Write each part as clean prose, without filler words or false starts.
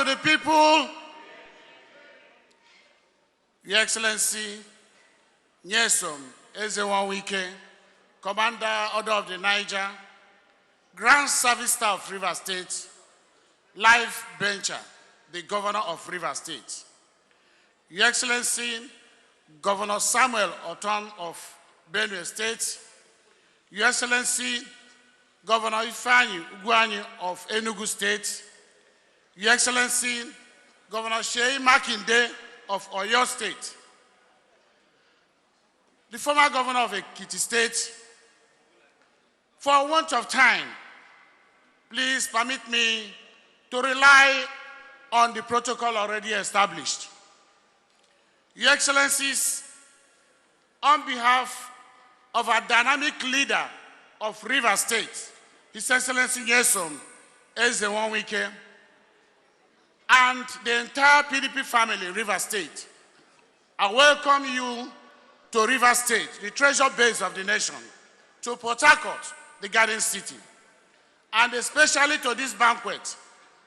to the people. Your Excellency, Nyesom Wike, Commander Order of the Niger, Grand Service Staff of River State, Life Bencher, the Governor of River State. Your Excellency, Governor Samuel Ortom of Benue State, Your Excellency, Governor Ikpeazu Ugwuanyi of Enugu State, Your Excellency, Governor Makinde of Oyo State, the former governor of Ekiti State. For want of time, please permit me to rely on the protocol already established. Your Excellencies, on behalf of our dynamic leader of River State, His Excellency Nyesom Wike, and the entire PDP family in River State, I welcome you to River State, the treasure base of the nation, to Port Harcourt, the Garden City, and especially to this banquet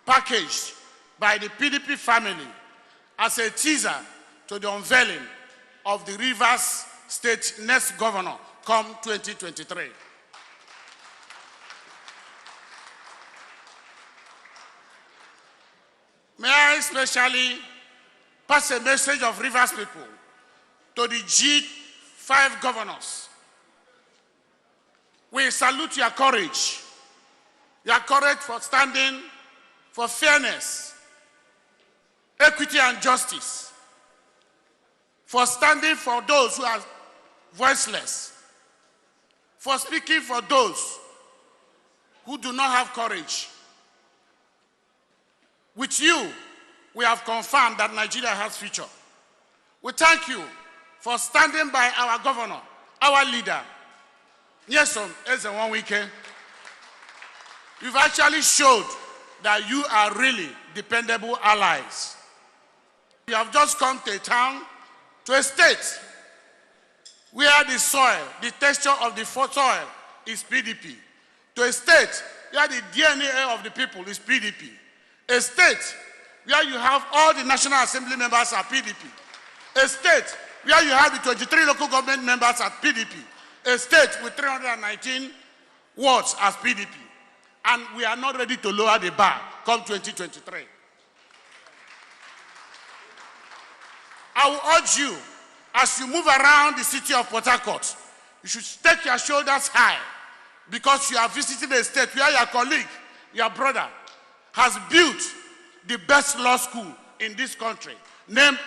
packaged by the PDP family as a teaser to the unveiling of the Rivers State next governor come 2023. May I especially pass a message of Rivers people to the G-5 governors. We salute your courage for standing for fairness, equity and justice, for standing for those who are voiceless, for speaking for those who do not have courage. With you, we have confirmed that Nigeria has future. We thank you for standing by our governor, our leader, Nyesom Wike. You've actually showed that you are really dependable allies. You have just come to a town, to a state where the soil, the texture of the soil is PDP. To a state where the DNA of the people is PDP. A state where you have all the National Assembly members are PDP. A state where you have the 23 local government members at PDP. A state with 319 wards as PDP. And we are not ready to lower the bar come 2023. I will urge you, as you move around the city of Port Harcourt, you should take your shoulders high, because you are visiting a state where your colleague, your brother, has built the best law school in this country, named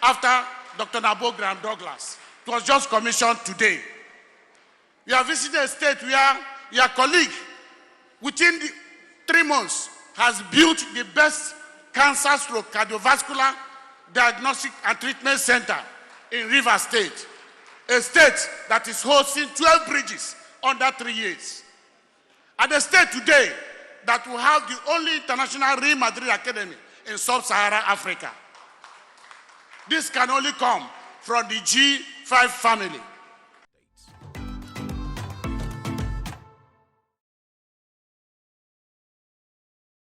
after Dr. Nabo Graham Douglas. It was just commissioned today. You are visiting a state where your colleague, within 3 months, has built the best cancer stroke cardiovascular diagnostic and treatment center in River State, a state that is hosting 12 bridges under 3 years. And a state today that will have the only international Real Madrid Academy in sub-Saharan Africa. This can only come from the G-5 family.